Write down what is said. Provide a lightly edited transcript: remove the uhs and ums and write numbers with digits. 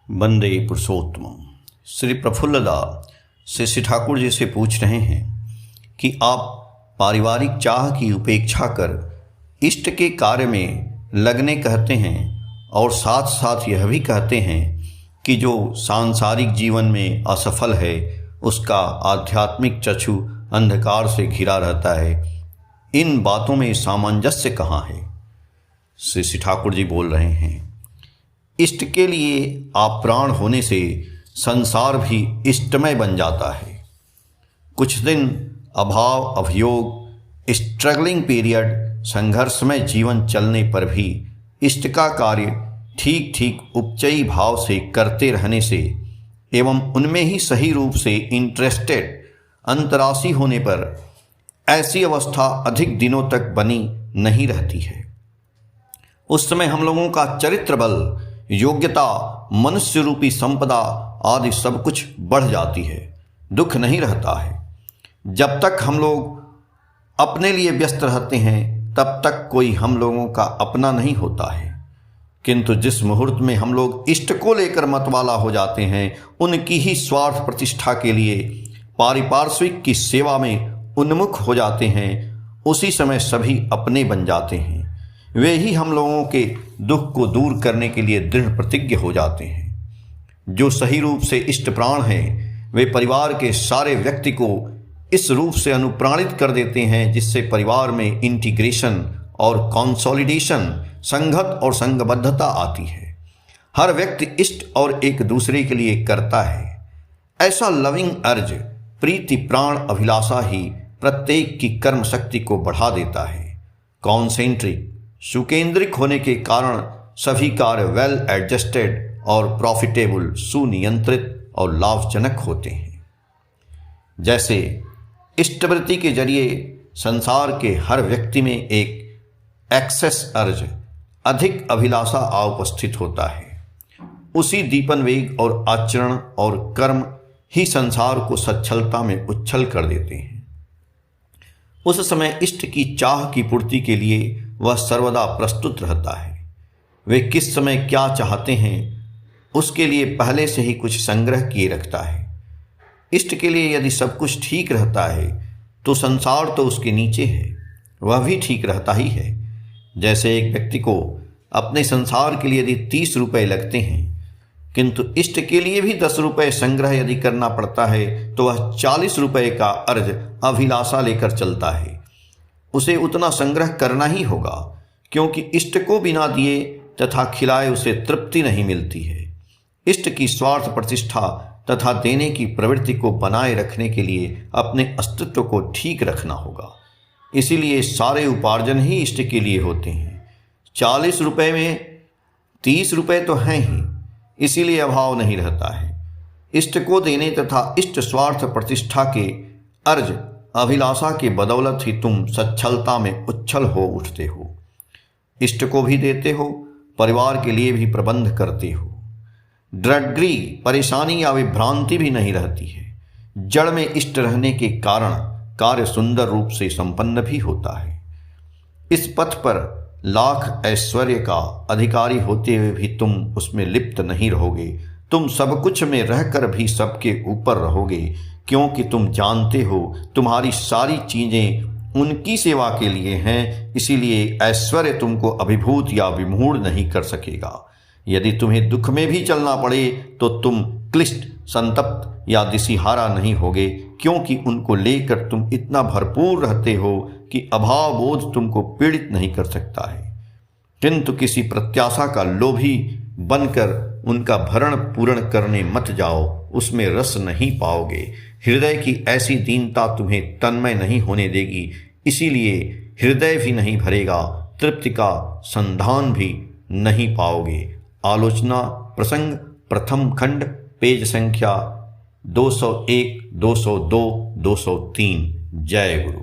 वंदे पुरुषोत्तम। श्री प्रफुल्लदा श्री ठाकुर जी से पूछ रहे हैं कि आप पारिवारिक चाह की उपेक्षा कर इष्ट के कार्य में लगने कहते हैं और साथ साथ यह भी कहते हैं कि जो सांसारिक जीवन में असफल है उसका आध्यात्मिक चक्षु अंधकार से घिरा रहता है। इन बातों में सामंजस्य कहाँ है? श्री ठाकुर जी बोल रहे हैं, इष्ट के लिए अप्राण होने से संसार भी इष्टमय बन जाता है। कुछ दिन अभाव, अभियोग, स्ट्रगलिंग पीरियड, संघर्षमय जीवन चलने पर भी इष्ट का कार्य ठीक ठीक उपचयी भाव से करते रहने से एवं उनमें ही सही रूप से इंटरेस्टेड अंतरासी होने पर ऐसी अवस्था अधिक दिनों तक बनी नहीं रहती है। उस समय हम लोगों का चरित्र बल, योग्यता, मनुष्य रूपी संपदा आदि सब कुछ बढ़ जाती है, दुख नहीं रहता है। जब तक हम लोग अपने लिए व्यस्त रहते हैं तब तक कोई हम लोगों का अपना नहीं होता है, किंतु जिस मुहूर्त में हम लोग इष्ट को लेकर मतवाला हो जाते हैं, उनकी ही स्वार्थ प्रतिष्ठा के लिए पारिपार्श्विक की सेवा में उन्मुख हो जाते हैं, उसी समय सभी अपने बन जाते हैं। वे ही हम लोगों के दुख को दूर करने के लिए दृढ़ प्रतिज्ञ हो जाते हैं। जो सही रूप से इष्ट प्राण हैं, वे परिवार के सारे व्यक्ति को इस रूप से अनुप्राणित कर देते हैं जिससे परिवार में इंटीग्रेशन और कंसोलिडेशन, संघत और संघबद्धता आती है। हर व्यक्ति इष्ट और एक दूसरे के लिए करता है। ऐसा लविंग अर्ज, प्रीति, प्राण अभिलाषा ही प्रत्येक की कर्म शक्ति को बढ़ा देता है। कॉन्सेंट्रिक, सुकेंद्रिक होने के कारण सभी कार्य वेल एडजस्टेड और प्रॉफिटेबल, सुनियंत्रित और लाभजनक होते हैं। जैसे इष्टवृत्ति के जरिए संसार के हर व्यक्ति में एक एक्सेस अर्ज, अधिक अभिलाषा आ उपस्थित होता है। उसी दीपन वेग और आचरण और कर्म ही संसार को सच्छलता में उच्छल कर देते हैं। उस समय इष्ट की चाह की पूर्ति के लिए वह सर्वदा प्रस्तुत रहता है। वे किस समय क्या चाहते हैं उसके लिए पहले से ही कुछ संग्रह किए रखता है। इष्ट के लिए यदि सब कुछ ठीक रहता है तो संसार तो उसके नीचे है, वह भी ठीक रहता ही है। जैसे एक व्यक्ति को अपने संसार के लिए यदि 30 रुपये लगते हैं किंतु इष्ट के लिए भी 10 रुपये संग्रह यदि करना पड़ता है तो वह 40 रुपये का अर्ज अभिलाषा लेकर चलता है। उसे उतना संग्रह करना ही होगा, क्योंकि इष्ट को बिना दिए तथा खिलाए उसे तृप्ति नहीं मिलती है। इष्ट की स्वार्थ प्रतिष्ठा तथा देने की प्रवृत्ति को बनाए रखने के लिए अपने अस्तित्व को ठीक रखना होगा। इसीलिए सारे उपार्जन ही इष्ट के लिए होते हैं। 40 रुपये में 30 रुपये तो हैं ही, इसीलिए अभाव नहीं रहता है। इष्ट को देने तथा इष्ट स्वार्थ प्रतिष्ठा के अर्ज अभिलाषा की बदौलत ही तुम सच्छलता में उच्छल हो उठते हो। इष्ट को भी देते हो, परिवार के लिए भी प्रबंध करते हो। ड्रग्री, परेशानी या विभ्रांति भी नहीं रहती है। जड़ में इष्ट रहने के कारण कार्य सुंदर रूप से संपन्न भी होता है। इस पथ पर लाख ऐश्वर्य का अधिकारी होते हुए भी तुम उसमें लिप्त नहीं रहोगे। तुम सब कुछ में रहकर भी सबके ऊपर रहोगे, क्योंकि तुम जानते हो तुम्हारी सारी चीजें उनकी सेवा के लिए हैं। इसीलिए ऐश्वर्य तुमको अभिभूत या विमूढ़ नहीं कर सकेगा। यदि तुम्हें दुख में भी चलना पड़े तो तुम क्लिष्ट, संतप्त या दिशिहारा नहीं होगे, क्योंकि उनको लेकर तुम इतना भरपूर रहते हो कि अभाव बोध तुमको पीड़ित नहीं कर सकता है। किंतु किसी प्रत्याशा का लोभी बनकर उनका भरण पूर्ण करने मत जाओ, उसमें रस नहीं पाओगे। हृदय की ऐसी दीनता तुम्हें तन्मय नहीं होने देगी, इसीलिए हृदय भी नहीं भरेगा, तृप्ति का संधान भी नहीं पाओगे। आलोचना प्रसंग, प्रथम खंड, पेज संख्या 201, 202, 203। जय गुरु।